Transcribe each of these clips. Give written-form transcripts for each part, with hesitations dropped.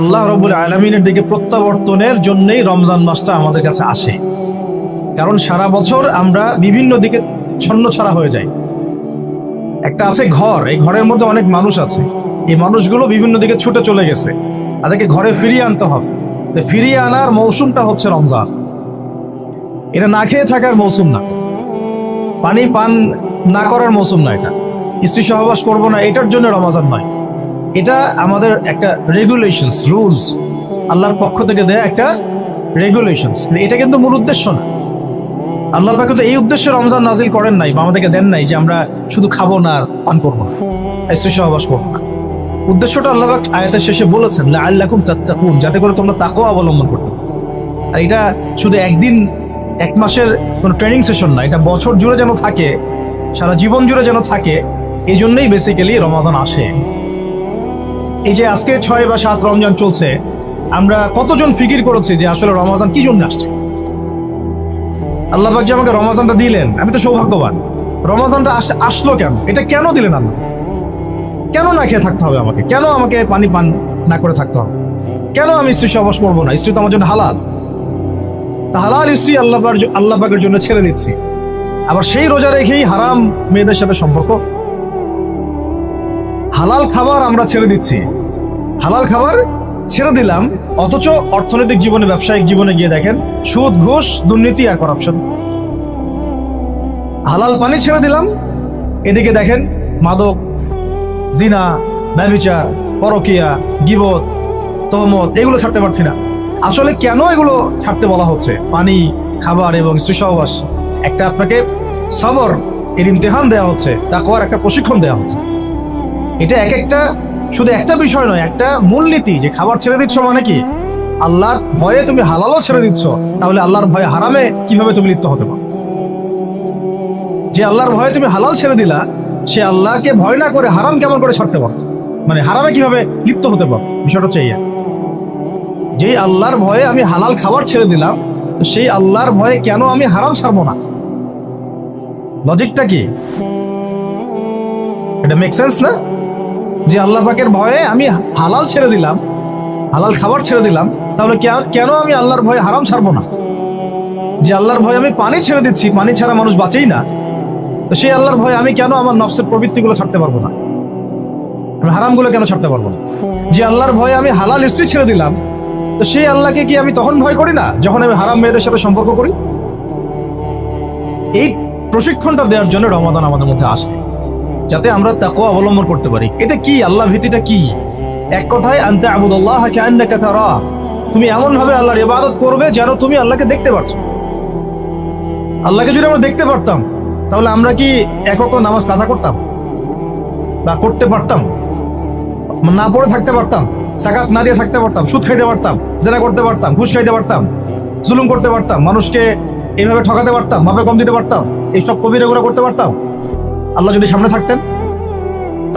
আল্লাহ রাব্বুল আলামিনের দিকে প্রত্যাবর্তনের জন্যই রমজান মাসটা আমাদের কাছে আসে। কারণ সারা বছর আমরা বিভিন্ন দিকে ছন্নছাড়া হয়ে যাই। একটা আছে ঘর, এই ঘরের মধ্যে অনেক মানুষ আছে, এই মানুষগুলো বিভিন্ন দিকে ছুটে চলে গেছে, তাদেরকে ঘরে ফিরিয়ে আনতে হবে। ফিরিয়ে আনার মৌসুমটা হচ্ছে রমজান। এটা না খেয়ে থাকার মৌসুম না, পানি পান না করার মৌসুম না, এটা স্ত্রী সহবাস করবো না এটার জন্য রমজান নয়। এটা আমাদের একটা রেগুলেশনস, রুলস, আল্লাহর পক্ষ থেকে দেয়া একটা রেগুলেশনস। এটা কিন্তু মূল উদ্দেশ্য না। আল্লাহ পাক কিন্তু এই উদ্দেশ্যে রমজান নাজিল করেন নাই বা আমাদেরকে দেন নাই যে আমরা শুধু খাবো না আর পান করবো না, স্ত্রী সহবাস করবো না। উদ্দেশ্যটা আল্লাহ পাক আয়াতের শেষে বলেছেন, লাআল্লাকুম তাত্তাকুন, যাতে করে তোমরা তাকওয়া অবলম্বন করতে পারো। আর এটা শুধু একদিন এক মাসের কোনো ট্রেনিং সেশন না, এটা বছর জুড়ে যেন থাকে, সারা জীবন জুড়ে যেন থাকে। এই জন্যই বেসিক্যালি রমাদান আসে। এই যে আজকে 6 বা 7 রমজান চলছে, আমরা কতজন ফিকির করেছি যে আসলে রমজান কি জন্য আসছে? আল্লাহ পাক যে আমাকে রমজানটা দিলেন, আমি তো সৌভাগ্যবান। রমজানটা আসলো কেন? এটা কেন দিলেন আল্লাহ? কেন না খেয়ে থাকতে হবে আমাকে? কেন আমাকে পানি পান না করে থাকতে হবে? কেন আমি স্ত্রী সহবাস করবো না? স্ত্রী তো আমার জন্য হালাল। হালাল স্ত্রী আল্লাহ পাকের জন্য ছেড়ে দিচ্ছি, আবার সেই রোজা রেখেই হারাম মেয়েদের সাথে সম্পর্ক। হালাল খাবার আমরা ছেড়ে দিচ্ছি, হালাল খাবার ছেড়ে দিলাম, অথচ অর্থনৈতিক জীবনে, ব্যবসায়িক জীবনে গিয়ে দেখেন সুদ, ঘুষ, দুর্নীতি আর করাপশন। হালাল পানি ছেড়ে দিলাম, এদিকে দেখেন মাদক, জিনা, ব্যভিচার, পরকিয়া, গীবত, তহমত, এগুলো ছাড়তে পারছি না। আসলে কেন এগুলো ছাড়তে বলা হচ্ছে? পানি, খাবার এবং স্ত্রী সহবাস একটা আপনাকে সবর এর ইমতিহান দেওয়া হচ্ছে, তাকওয়ার একটা প্রশিক্ষণ দেওয়া হচ্ছে। এটা এক একটা শুধু একটা বিষয় নয়, একটা মূলনীতি যে খাবার ছেড়ে দিচ্ছ মানে কি? আল্লাহর ভয়ে তুমি হালালও ছেড়ে দিচ্ছ, তাহলে আল্লাহর ভয়ে হারামে কিভাবে তুমি লিপ্ত হতে পারো? যে আল্লাহর ভয়ে তুমি হালাল ছেড়ে দিলা, সে আল্লাহকে ভয় না করে হারাম কেমন করে ছাড়তে পারো? মানে হারামে কিভাবে লিপ্ত হতে পারো? বিষয়টা হচ্ছে এই, যে আল্লাহর ভয়ে আমি হালাল খাবার ছেড়ে দিলাম, সেই আল্লাহর ভয়ে কেন আমি হারাম ছাড়বো না? লজিকটা কি? এটা মেক সেন্স না? যে আল্লাহ পাকের ভয়ে আমি হালাল ছেড়ে দিলাম, হালাল খাবার ছেড়ে দিলাম, তাহলে কেন আমি আল্লাহর ভয়ে হারাম ছাড়বো না? যে আল্লাহর ভয়ে আমি পানি ছেড়ে দিচ্ছি, পানি ছাড়া মানুষ বাঁচেই না, তো সেই আল্লাহর ভয়ে আমি কেন আমার নফসের প্রবৃত্তিগুলো ছাড়তে পারবো না? আমি হারামগুলো কেন ছাড়তে পারবো না? যে আল্লাহর ভয়ে আমি হালাল স্ত্রী ছেড়ে দিলাম, তো সেই আল্লাহকে কি আমি তখন ভয় করি না যখন আমি হারাম মেয়েদের সাথে সম্পর্ক করি? এই প্রশিক্ষণটা দেওয়ার জন্য রমাদান আমাদের মধ্যে আসে, যাতে আমরা তাকওয়া অবলম্বন করতে পারি। এটা কি? আল্লাহ ভীতিটা কি? এক কথায়, আনতা আবুদুল্লাহ কাআন্নাকা তারা, তুমি এমন ভাবে আল্লাহর ইবাদত করবে যেন তুমি আল্লাহকে দেখতে পারছো। আল্লাহকে যদি আমরা দেখতে পারতাম, তাহলে আমরা কি একত নামাজ কাজা করতাম বা করতে পারতাম? না পড়ে থাকতে পারতাম, যাকাত না দিয়ে থাকতে পারতাম, সুদ খাইতে পারতাম, জেনা করতে পারতাম, ঘুষ খাইতে পারতাম, জুলুম করতে পারতাম, মানুষকে এইভাবে ঠকাতে পারতাম, মাপে কম দিতে পারতাম, এইসব কবিরা গুনাহ করতে পারতাম আল্লাহ যদি সামনে থাকতেন?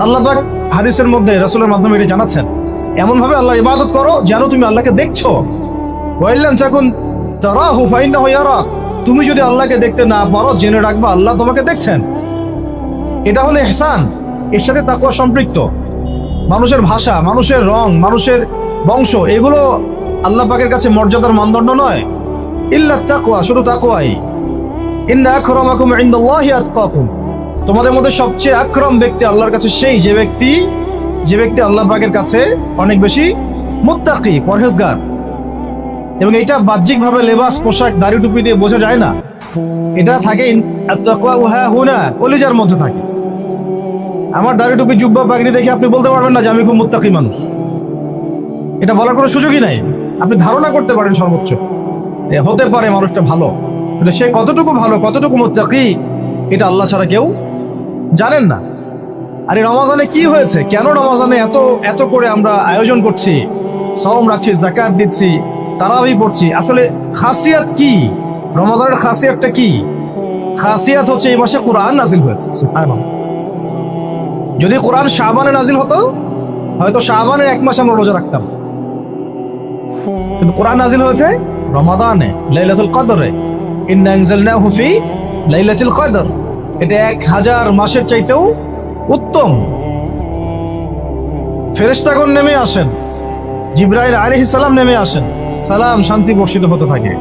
আল্লাহ পাক হাদিসের মধ্যে রাসূলের মাধ্যমে এটা জানাচ্ছেন, এমন ভাবে আল্লাহর ইবাদত করো যেন তুমি আল্লাহকে দেখছো। ওয়াইল্লাম তাকুন তারাহু ফাইন্নাহু ইয়ারাক, তুমি যদি আল্লাহকে দেখতে না পারো, জেনে রাখবা আল্লাহ তোমাকে দেখছেন। এটা হলো ইহসান, এর সাথে তাকওয়া সম্পৃক্ত। মানুষের ভাষা, মানুষের রং, মানুষের বংশ, এগুলো আল্লাহ পাকের কাছে মর্যাদার মানদণ্ড নয়। ইল্লা তাকওয়া, শুধু তাকওয়াই। ইন্না আকরামাকুম ইনদাল্লাহি আতকাকুম, তোমাদের মধ্যে সবচেয়ে আকরাম ব্যক্তি আল্লাহর কাছে সেই যে ব্যক্তি আল্লাহ পাকের কাছে অনেক বেশি মুত্তাকি, পরহেজগার। এবং এটা বাহ্যিকভাবে লেবাস, পোশাক, দাড়ি টুপি দিয়ে বোঝা যায় না। এটা থাকে আত-তাকওয়া হা হুনা, কলিজার মধ্যে থাকে। আমার দাড়ি টুপি, জুব্বা, পাগড়ি দেখে আপনি বলতে পারবেন না যে আমি খুব মুত্তাকি মানুষ। এটা বলার কোনো সুযোগই নাই। আপনি ধারণা করতে পারেন সর্বোচ্চ হতে পারে মানুষটা ভালো, কিন্তু সে কতটুকু ভালো, কতটুকু মুত্তাকি, এটা আল্লাহ ছাড়া কেউ জানেন না। আর এই রমাজানে কি হয়েছে? কেন রমাজানে এত করে আমরা আয়োজন করছি, সওম রাখছি, যাকাত দিচ্ছি, তারাবি পড়ছি? আসলে খাসিয়াত কি? রমাজানের খাসিয়াতটা কি? খাসিয়াত হচ্ছে এই মাসে কোরআন নাজিল হয়েছে। সুবহানাল্লাহ। যদি কোরআন শাবানে নাজিল হতো, হয়তো শাবানের 1 মাস আমরা রোজা রাখতাম, কিন্তু কোরআন নাজিল হয়েছে রমাদানে, লাইলাতুল কদরে। ইন্না আনজালনাহু ফি লাইলাতুল কদর, এটা 1000 মাসের চাইতেও উত্তম। ফেরেশতাগণ নেমে আসেন জিবরাইল আলাইহিস সালাম নেমে আসেন, সালাম শান্তি বর্ষিত হতে থাকে।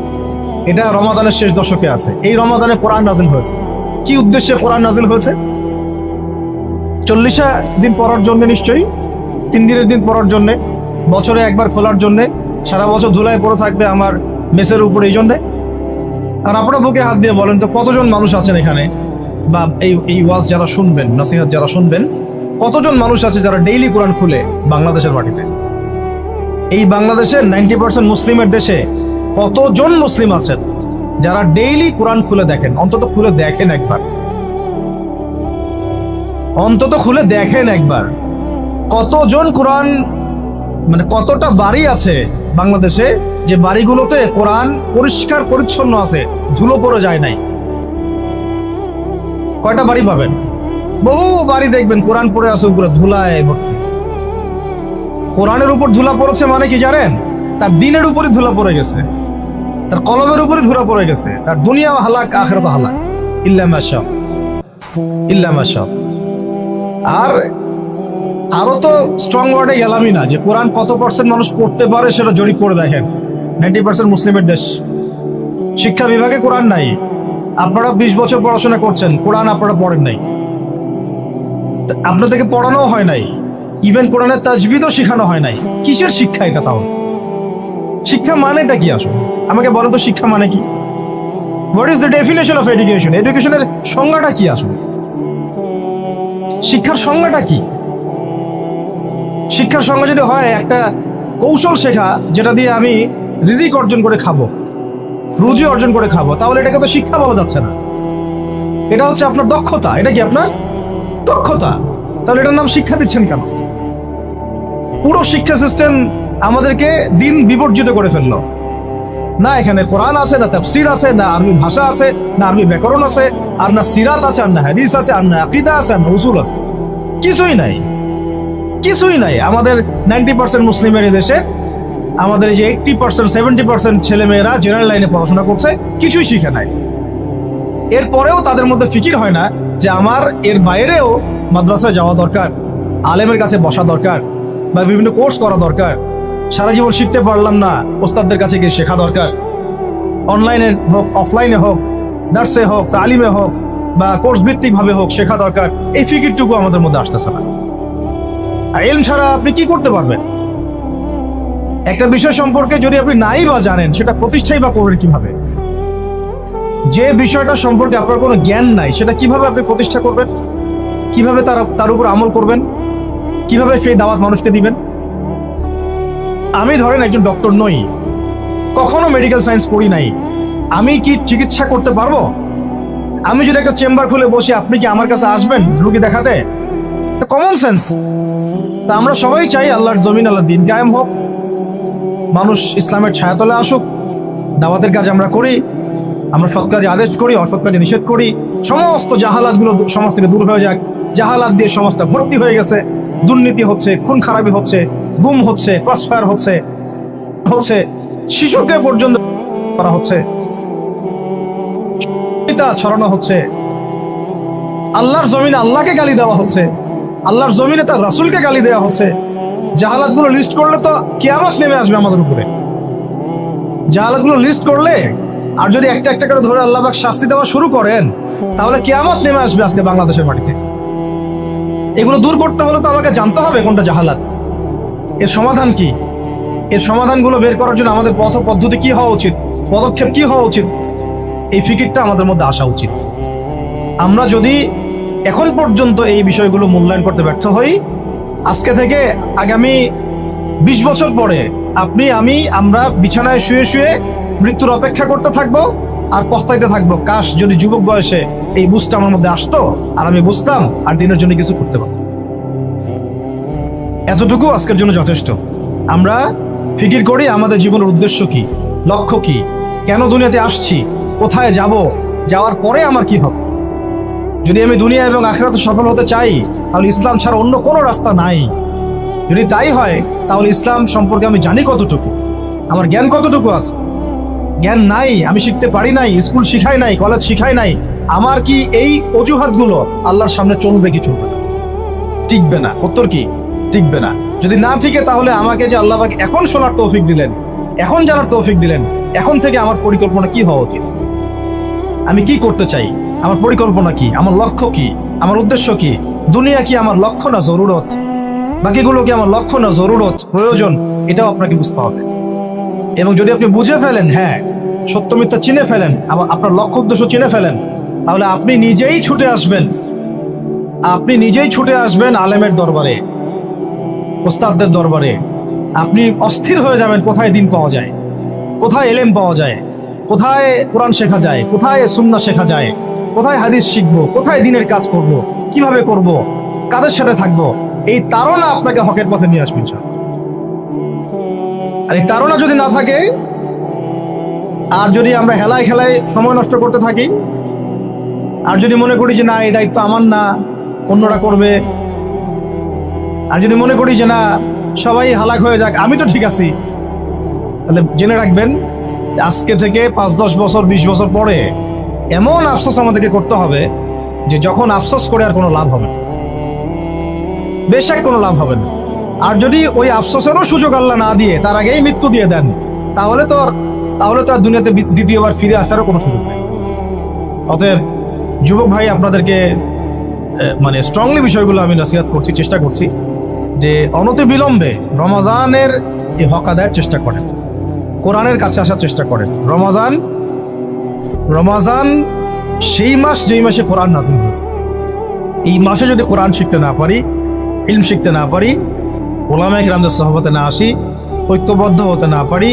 এটা রমাদানের শেষ দশকে আছে। এই রমাদানে কোরআন নাজিল হয়েছে। কি উদ্দেশ্যে কোরআন নাজিল হয়েছে? 40 দিন পড়ার জন্য, নিশ্চয়ই 3 দিনের দিন পড়ার জন্য, বছরে একবার খোলার জন্য, সারা বছর ধুলায় পড়ে থাকবে আমার মেসের উপরে, এই জন্যে। আর আপনারা বুকে হাত দিয়ে বলেন তো, কতজন মানুষ আছেন এখানে, বা এই ওয়াজ যারা শুনবেন, নসিহত যারা শুনবেন, কতজন মানুষ আছে যারা ডেইলি কোরআন খুলে বাংলাদেশের মাটিতে? এই বাংলাদেশের 90% মুসলিমের দেশে কতজন মুসলিম আছেন যারা ডেইলি কোরআন খুলে দেখেন? অন্তত খুলে দেখেন একবার, অন্তত খুলে দেখেন একবার। কতজন কোরআন, মানে কতটা বাড়ি আছে বাংলাদেশে যে বাড়িগুলোতে কোরআন পরিষ্কার পরিচ্ছন্ন আছে, ধুলো পড়ে যায় নাই? কয়টা বাড়ি পাবেন? বহু বাড়ি দেখবেন কোরআন পড়ে আছে উপরে ধুলায় ভর্তি। কোরআনের উপর ধুলা পড়েছে মানে কি জানেন? তার দিনের উপরে ধুলা পড়ে গেছে, তার কলমের উপরে ধুলা পড়ে গেছে, তার দুনিয়া হালাক আখিরাত হালাক, ইল্লা মাশা ইল্লা মাশা। আর আরো তো স্ট্রং ওয়ার্ডে গেলামই না, যে কোরআন কত পার্সেন্ট মানুষ পড়তে পারে সেটা জরিপ করে দেখেন। 90% মুসলিমের দেশ, শিক্ষা বিভাগে কোরআন নাই। আপনারা 20 বছর পড়াশোনা করছেন, কোরআন আপনারা পড়েন নাই, আপনাদেরকে পড়ানো হয় নাই, ইভেন কোরআনের তাজবিদও শেখানো হয় নাই। কিসের শিক্ষা এটা? তাও শিক্ষা মানেটা কি আসলে? আমাকে বলেন তো, শিক্ষা মানে কি? What is the definition of education? এডুকেশনের সংজ্ঞাটা কি আসলে? শিক্ষার সংজ্ঞাটা কি? শিক্ষার সংজ্ঞা যদি হয় একটা কৌশল শেখা, যেটা দিয়ে আমি রিজিক অর্জন করে খাবো, রুজি অর্জন করে খাবো, তাহলে এটাকে তো শিক্ষা বলা যাচ্ছে না। এটা হচ্ছে আপনার দক্ষতা। এটা কি আপনার দক্ষতা? তাহলে এটার নাম শিক্ষা দিচ্ছেন কেন? পুরো শিক্ষা সিস্টেম আমাদেরকে দিন বিবর্জিত করে ফেললো। না এখানে কোরআন আছে, না তাফসীর আছে, না আরবি ভাষা আছে, না আরবি ব্যাকরণ আছে, আর না সিরাত আছে, আর না হাদিস আছে, আর না আকীদা আছে, আর না উসুল আছে। কিছুই নাই, কিছুই নাই। আমাদের 90% মুসলিমের দেশে আমাদের এই যে 80% 70% ছেলে মেয়েরা জেনারেল লাইনে পড়াশোনা করছে, কিছুই শিখে নাই। এরপরেও তাদের মধ্যে ফিকির হয় না যে আমার এর বাইরেও মাদ্রাসায় যাওয়া দরকার, আলেমের কাছে বসা দরকার, বা বিভিন্ন কোর্স করা দরকার। সারা জীবন শিখতে পারলাম না, ওস্তাদদের কাছে গিয়ে শেখা দরকার। অনলাইনে হোক, অফলাইনে হোক, দার্সে হোক, তালিমে হোক, বা কোর্স ভিত্তিক ভাবে হোক, শেখা দরকার। এই ফিকিরটুকু আমাদের মধ্যে আসতেছে না। আর ইলম ছাড়া আপনি কি করতে পারবেন? একটা বিষয় সম্পর্কে যদি আপনি নাই বা জানেন, সেটা প্রতিষ্ঠাই বা করবেন কিভাবে? যে বিষয়টা সম্পর্কে আপনার কোনো জ্ঞান নাই, সেটা কিভাবে আপনি প্রতিষ্ঠা করবেন? কিভাবে তার উপর আমল করবেন? কিভাবে সেই দাওয়াত মানুষকে দিবেন? আমি ধরেন একজন ডক্টর নই, কখনো মেডিকেল সায়েন্স পড়ি নাই, আমি কি চিকিৎসা করতে পারবো? আমি যদি একটা চেম্বার খুলে বসি, আপনি কি আমার কাছে আসবেন রুগী দেখাতে? Common sense. তা আমরা সবাই চাই আল্লাহর জমিন, আল্লাহর দিন কায়েম হোক, মানুষ ইসলামের ছায়াতলে আসুক, দাওয়াতের কাজ আমরা করি, আমরা সৎ কাজে আদেশ করি, অসৎ কাজে নিষেধ করি, সমস্ত জাহালাতগুলো সমাজ থেকে দূর হয়ে যাক। জাহালাত দিয়ে সমাজটা ভর্তি হয়ে গেছে, দুর্নীতি হচ্ছে, খুন খারাপি হচ্ছে, গুম হচ্ছে, ক্রসফায়ার হচ্ছে, শিশুকে পর্যন্ত করা হচ্ছে, ছড়ানো হচ্ছে, আল্লাহর জমিনে আল্লাহকে গালি দেওয়া হচ্ছে, আল্লাহর জমিনে তার রাসূলকে গালি দেওয়া হচ্ছে। জাহালাতগুলো লিস্ট করলে তো কিয়ামত নেমে আসবে আমাদের উপরে। জাহালাতগুলো লিস্ট করলে, আর যদি একটা একটা করে ধরে আল্লাহ পাক শাস্তি দেওয়া শুরু করেন, তাহলে কিয়ামত নেমে আসবে আজকে বাংলাদেশের মাটিতে। এগুলো দূর করতে হলে তো আমাকে জানতে হবে কোনটা জাহালাত, এর সমাধান কি। এর সমাধানগুলো বের করার জন্য আমাদের পথ পদ্ধতি কি হওয়া উচিত, পদক্ষেপ কি হওয়া উচিত, এই ফিকিরটা আমাদের মধ্যে আসা উচিত। আমরা যদি এখন পর্যন্ত এই বিষয়গুলো মূল্যায়ন করতে ব্যর্থ হই, আজকে থেকে আগামী 20 বছর পরে আপনি, আমরা বিছানায় শুয়ে শুয়ে মৃত্যুর অপেক্ষা করতে থাকবো আর পস্তাইতে থাকবো, কাশ যদি যুবক বয়সে এই বুঝটা আমার মধ্যে আসতো আর আমি বুঝতাম আর দিনের জন্য কিছু করতে পারতাম। এতটুকু আজকের জন্য যথেষ্ট। আমরা ফিকির করি আমাদের জীবনের উদ্দেশ্য কি, লক্ষ্য কি, কেন দুনিয়াতে আসছি, কোথায় যাব, যাওয়ার পরে আমার কি হবে। যদি আমি দুনিয়া এবং আখিরাতে সফল হতে চাই, তাহলে ইসলাম ছাড়া অন্য কোনো রাস্তা নাই। যদি তাই হয়, তাহলে ইসলাম সম্পর্কে আমি জানি কতটুকু, আমার জ্ঞান কতটুকু আছে। জ্ঞান নাই, আমি শিখতে পারি নাই, স্কুল শিখাই নাই, কলেজ শিখাই নাই, আমার কি এই অজুহাতগুলো আল্লাহর সামনে চলবে কি চলবে না? টিকবে না। উত্তর কি? টিকবে না। যদি না টিকে তাহলে আমাকে যে আল্লাহ পাক এখন শোনার তৌফিক দিলেন, এখন জানার তৌফিক দিলেন, এখন থেকে আমার পরিকল্পনা কি হওয়া উচিত, আমি কি করতে চাই, আমার পরিকল্পনা কি, আমার লক্ষ্য কি, আমার উদ্দেশ্য কি, দুনিয়া কি আমার লক্ষ্য না জরুরত, বাকিগুলো কি আমার লক্ষ্য না জরুরত, প্রয়োজন, এটাও আপনাকে বুঝতে হবে। এবং যদি আপনি বুঝে ফেলেন, হ্যাঁ সত্য মিথ্যা চিনে ফেলেন, আপনার লক্ষ্য উদ্দেশ্য চিনে ফেলেন, তাহলে আপনি নিজেই ছুটে আসবেন, আপনি নিজেই ছুটে আসবেন আলেমের দরবারে, ওস্তাদদের দরবারে। আপনি অস্থির হয়ে যাবেন কোথায় দিন পাওয়া যায়, কোথায় এলেম পাওয়া যায়, কোথায় কোরআন শেখা যায়, কোথায় সুন্নাহ শেখা যায়, কোথায় হাদিস শিখবো, কোথায় দিনের কাজ করব, কিভাবে করব, কাদের সাথে থাকবো। এই তাড়না আপনাকে হকের পথে নিয়ে আসবে ইনশাআল্লাহ। আর এই তাড়না যদি না থাকে, আর যদি আমরা হেলায় খেলায় সময় নষ্ট করতে থাকি, আর যদি মনে করি যে না এই দায়িত্ব আমার না, অন্যরা করবে, আর যদি মনে করি যে না সবাই হালাক হয়ে যাক, আমি তো ঠিক আছি, তাহলে জেনে রাখবেন আজকে থেকে 5-10 বছর 20 বছর পরে এমন আফসোস আমাদেরকে করতে হবে যে যখন আফসোস করে আর কোনো লাভ হবে না, বেশক কোনো লাভ হবে না। আর যদি ওই আফসোসেরও সুযোগ আল্লাহ না দিয়ে তার আগেই মৃত্যু দিয়ে দেন, তাহলে তো আর দুনিয়াতে দ্বিতীয়বার ফিরে আসারও কোনো সুযোগ নেই। অতএব যুবক ভাই, আপনাদেরকে মানে স্ট্রংলি বিষয়গুলো আমি নসিহত করছি, চেষ্টা করছি যে অনতিবিলম্বে রমজানের এই হক আদায়ের চেষ্টা করেন, কোরআনের কাছে আসার চেষ্টা করেন। রমজান সেই মাস যেই মাসে কোরআন নাযিল হয়েছে। এই মাসে যদি কোরআন শিখতে না পারি, ইলম শিখতে না পারি, ওলামায়ে কেরামদের সোহবতে না আসি, ঐক্যবদ্ধ হতে না পারি,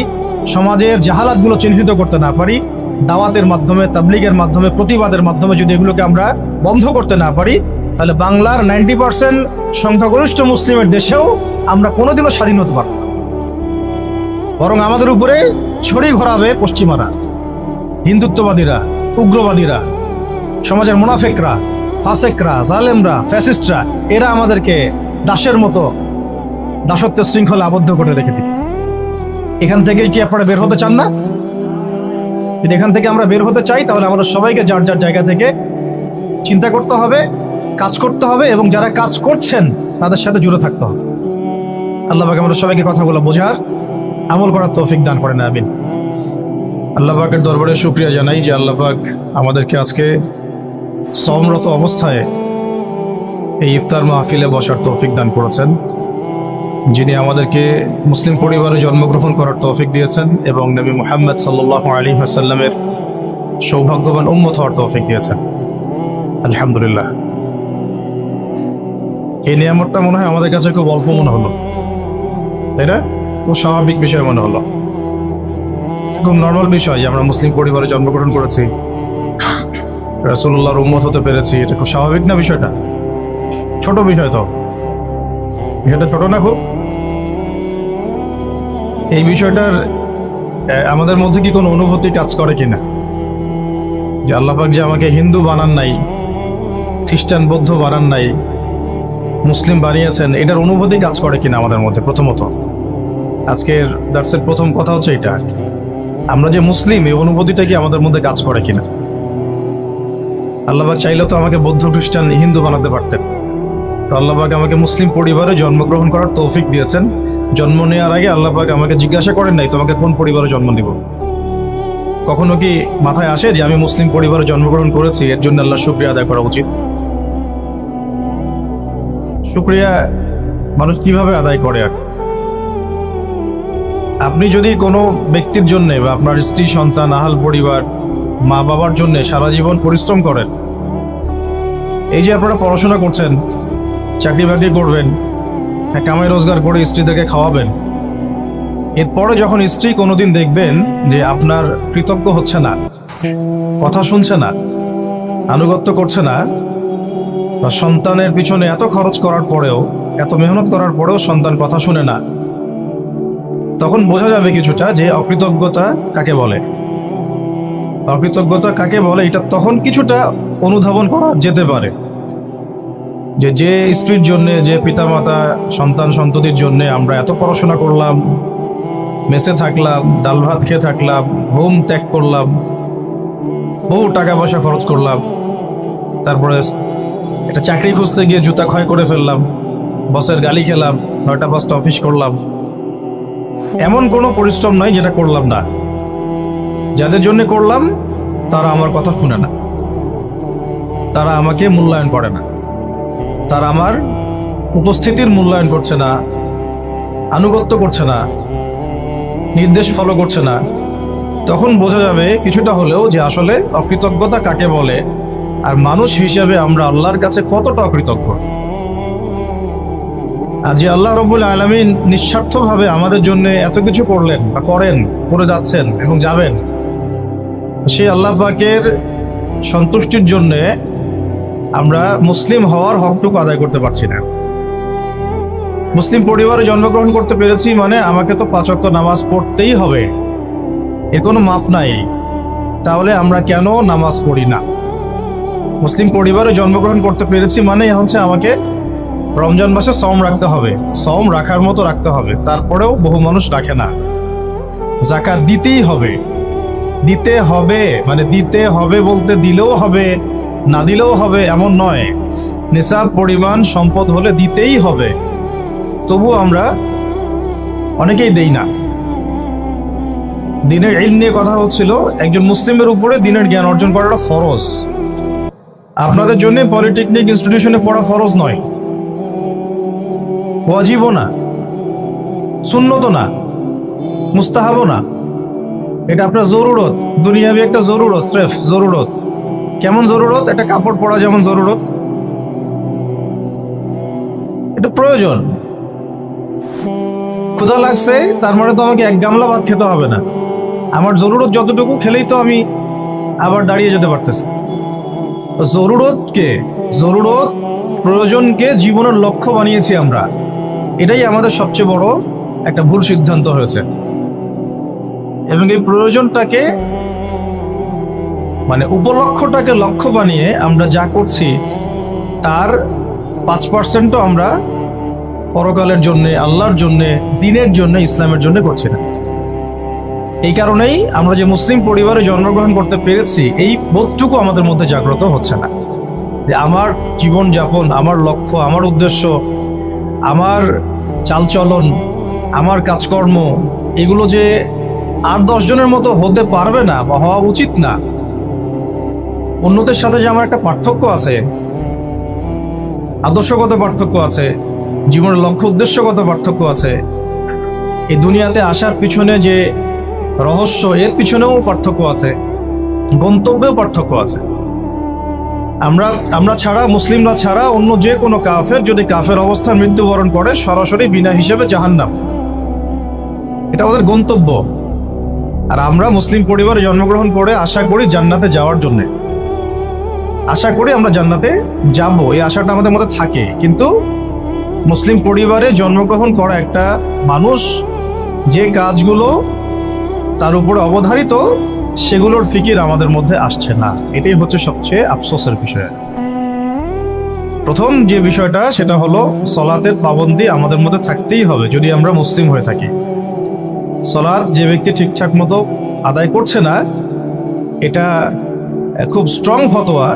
সমাজের জাহালাতগুলো চিহ্নিত করতে না পারি, দাওয়াতের মাধ্যমে, তাবলীগের মাধ্যমে, প্রতিবাদের মাধ্যমে যদি এগুলোকে আমরা বন্ধ করতে না পারি, তাহলে বাংলার 90% সংখ্যাগরিষ্ঠ মুসলিমের দেশেও আমরা কোনোদিনও স্বাধীন হতে পারব না। বরং আমাদের উপরে ছড়ি ঘোরাবে পশ্চিমারা, হিন্দুত্ববাদীরা, উগ্রবাদীরা, সমাজের মুনাফিকরা, ফাসেকরা, জালেমরা, ফ্যাসিস্টরা। এরা আমাদেরকে দাসের মতো দাসত্বের শৃঙ্খলা আবদ্ধ করে রেখে দিবে। এখান থেকে কি আপনারা বের হতে চান না? যদি এখান থেকে আমরা বের হতে চাই, তাহলে আমরা সবাইকে যার যার জায়গা থেকে চিন্তা করতে হবে, কাজ করতে হবে, এবং যারা কাজ করছেন তাদের সাথে জুড়ে থাকতে হবে। আল্লাহ পাক আমরা সবাইকে কথাগুলো বোঝার, আমল করার তৌফিক দান করেন, আমিন। আল্লাহ পাকের দরবারে শুকরিয়া জানাই যে আল্লাহ পাক আমাদেরকে আজকে সমরত অবস্থায় এই ইফতার মাহফিলে বসার তৌফিক দান করেছেন, যিনি আমাদেরকে মুসলিম পরিবারে জন্মগ্রহণ করার তৌফিক দিয়েছেন এবং নবী মুহাম্মদ সাল্লাল্লাহু আলাইহি ওয়াসাল্লামের সৌভাগ্যবান উম্মত হওয়ার তৌফিক দিয়েছেন। আলহামদুলিল্লাহ। এই নিয়ামতটা মনে হয় আমাদের কাছে খুব অল্প মনে হলো, তাই না? খুব স্বাভাবিক বিষয় মনে হলো, খুব নর্মাল বিষয় যে আমরা মুসলিম পরিবারে জন্মগ্রহণ করেছি, রাসূলুল্লাহর উম্মত হতে পেরেছি। এটা খুব স্বাভাবিক না? বিষয়টা ছোট বিষয় তো, বিষয়টা ছোট না খুব? এই বিষয়টার আমাদের মধ্যে কি কোনো অনুভূতি কাজ করে কিনা যে আল্লাহ পাক যে আমাকে হিন্দু বানান নাই, খ্রিস্টান বৌদ্ধ বানান নাই, মুসলিম বানিয়েছেন, এটার অনুভূতি কাজ করে কিনা আমাদের মধ্যে? প্রথমত আজকের দার্সের প্রথম কথা হচ্ছে এটা, আমরা যে মুসলিম এই অনুভূতিটা কি আমাদের মধ্যে কাজ করে কিনা? আল্লাহ পাক চাইলে তো আমাকে বৌদ্ধ খ্রিস্টান হিন্দু বানাতে পারতেন, তো আল্লাহ পাক আমাকে মুসলিম পরিবারে জন্মগ্রহণ করার তৌফিক দিয়েছেন। জন্ম নেওয়ার আগে আল্লাহ পাক আমাকে জিজ্ঞাসা করেন নাই তোমাকে কোন পরিবারে জন্ম দিব। কখনো কি মাথায় আসে যে আমি মুসলিম পরিবারে জন্মগ্রহণ করেছি, এর জন্য আল্লাহ শুকরিয়া আদায় করা উচিত? শুকরিয়া মানুষ কিভাবে আদায় করে? আর আপনি যদি কোনো ব্যক্তির জন্য বা আপনার স্ত্রী, সন্তান, আহাল পরিবার, মা বাবার জন্য সারা জীবন পরিশ্রম করেন, এই যে আপনারা পড়াশোনা করছেন, চাকরি বাকরি করবেন, কামাই রোজগার করে স্ত্রীদেরকে খাওয়াবেন, এরপরে যখন স্ত্রী কোনোদিন দেখবেন যে আপনার কৃতজ্ঞ হচ্ছে না, কথা শুনছে না, আনুগত্য করছে না, বা সন্তানের পিছনে এত খরচ করার পরেও, এত মেহনত করার পরেও সন্তান কথা শুনে না, তখন বোঝা যাবে কিছুটা যে অকৃতজ্ঞতা কাকে বলে। অকৃতজ্ঞতা কাকে বলে এটা তখন কিছুটা অনুধাবন করা যেতে পারে। যে স্ত্রীর জন্য, যে পিতামাতা সন্তান সন্ততির জন্য আমরা এত পড়াশোনা করলাম, মেসে থাকলাম, ডাল ভাত খেয়ে থাকলাম, হোম ত্যাগ করলাম, বহু টাকা পয়সা খরচ করলাম, তারপরে একটা চাকরি খুঁজতে গিয়ে জুতা ক্ষয় করে ফেললাম, বসের গালি খেলাম, 9টা-5টা অফিস করলাম, এমন কোনো পরিশ্রম নয় যেটা করলাম না। যাদের জন্য করলাম তারা আমার কথা শুনে না, তারা আমাকে মূল্যায়ন করে না, তারা আমার উপস্থিতির মূল্যায়ন করছে না, আনুগত্য করছে না, নির্দেশ ফলো করছে না। তখন বোঝা যাবে কিছুটা হলেও যে আসলে অকৃতজ্ঞতা কাকে বলে, আর মানুষ হিসেবে আমরা আল্লাহর কাছে কতটা অকৃতজ্ঞ। আর যে আল্লাহ রব্বুল আলামিন নিঃস্বার্থভাবে আমাদের জন্য এত কিছু করলেন বা করেন, করে যাচ্ছেন এবং যাবেন, সেই আল্লাহ পাকের সন্তুষ্টির জন্য আমরা মুসলিম হওয়ার হকটুকু আদায় করতে পারছি না। মুসলিম পরিবারে জন্মগ্রহণ করতে পেরেছি মানে আমাকে তো 5 ওয়াক্ত নামাজ পড়তেই হবে, এর কোনো মাফ নাই। তাহলে আমরা কেন নামাজ পড়ি না? মুসলিম পরিবারে জন্মগ্রহণ করতে পেরেছি মানে হচ্ছে আমাকে রমজান মাসে সওম রাখতে হবে, সওম রাখার মতো রাখতে হবে, তারপরেও বহু মানুষ রাখে না। যাকাত দিতেই হবে, দিতে হবে মানে দিতে হবে বলতে দিলেও হবে না দিলেও হবে এমন নয়, নিসাব পরিমাণ সম্পদ হলে দিতেই হবে, তবু আমরা অনেকেই দেই না। দিনের ইলম নিয়ে কথা হচ্ছিল, একজন মুসলিমের উপরে দিনের জ্ঞান অর্জন করাটা ফরজ। আপনাদের জন্য পলিটেকনিক ইনস্টিটিউশনে পড়া ফরজ নয়, ওয়াজিবও না, সুন্নতও না, মুস্তাহাবও না, এটা আপনার জরুরত, দুনিয়াবি একটা জরুরত, স্রেফ জরুরত। কেমন জরুরত? একটা কাপড় পরা যেমন জরুরত, এটা প্রয়োজন। ক্ষুধা লাগছে, তার মানে তো আমাকে 1 গামলা ভাত খেতে হবে না, আমার জরুরত যতটুকু খেলেই তো আমি আবার দাঁড়িয়ে যেতে পারতেছি। জরুরত প্রয়োজনকে জীবনের লক্ষ্য বানিয়েছি আমরা, এটাই আমাদের সবচেয়ে বড় একটা ভুল সিদ্ধান্ত হয়েছে। এবং এই প্রয়োজনটাকে মানে উপলক্ষ্যটাকে লক্ষ্য বানিয়ে আমরা যা করছি তার 5%ও আমরা পরকালের জন্য, আল্লাহর জন্য, দ্বীনের জন্য, ইসলামের জন্য করছি না। এই কারণেই আমরা যে মুসলিম পরিবারে জন্মগ্রহণ করতে পেরেছি এই বোধটুকু আমাদের মধ্যে জাগ্রত হচ্ছে না, যে আমার জীবন যাপন, আমার লক্ষ্য, আমার উদ্দেশ্য, আমার চালচলন, আমার কাজকর্ম, এগুলো যে আর 10 জনের মতো হতে পারবে না বা হওয়া উচিত না। অন্যদের সাথে যে আমার একটা পার্থক্য আছে, আদর্শগত পার্থক্য আছে, জীবনের লক্ষ্য উদ্দেশ্যগত পার্থক্য আছে, এই দুনিয়াতে আসার পিছনে যে রহস্য, এর পিছনেও পার্থক্য আছে, গন্তব্যেও পার্থক্য আছে। আমরা ছাড়া, মুসলিমরা ছাড়া অন্য যে কোনো কাফের যদি কাফের অবস্থায় মৃত্যুবরণ করে সরাসরি বিনা হিসেবে জাহান্নাম, এটা ওদের গন্তব্য। আর আমরা মুসলিম পরিবারে জন্মগ্রহণ করে আশা করি জান্নাতে যাওয়ার জন্য, আশা করি আমরা জান্নাতে যাব, এই আশাটা আমাদের মধ্যে থাকে। কিন্তু মুসলিম পরিবারে জন্মগ্রহণ করা একটা মানুষ যে কাজগুলো তার উপরে অবধারিত, সেগুলোর ফিকির আমাদের মধ্যে আসছে না, এটাই হচ্ছে সবচেয়ে আফসোসের বিষয়। প্রথম যে বিষয়টা সেটা হলো সলাতের পাবন্দি আমাদের মধ্যে থাকতেই হবে যদি আমরা মুসলিম হয়ে থাকি। সলাত যে ব্যক্তি ঠিকঠাক মতো আদায় করছে না, এটা খুব স্ট্রং ফতোয়া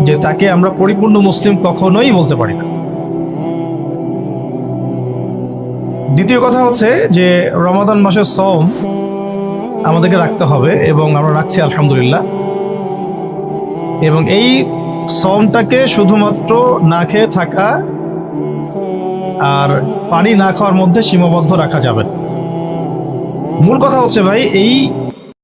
যে তাকে আমরা পরিপূর্ণ মুসলিম কখনোই বলতে পারি না। দ্বিতীয় কথা হচ্ছে যে রমাদান মাসের সওম আমাদেরকে রাখতে হবে এবং আমরা রাখছি আলহামদুলিল্লাহ। এবং এই সওমটাকে শুধুমাত্র না খেয়ে থাকা আর পানি না খাওয়ার মধ্যে সীমাবদ্ধ রাখা যাবে না। মূল কথা হচ্ছে ভাই, এই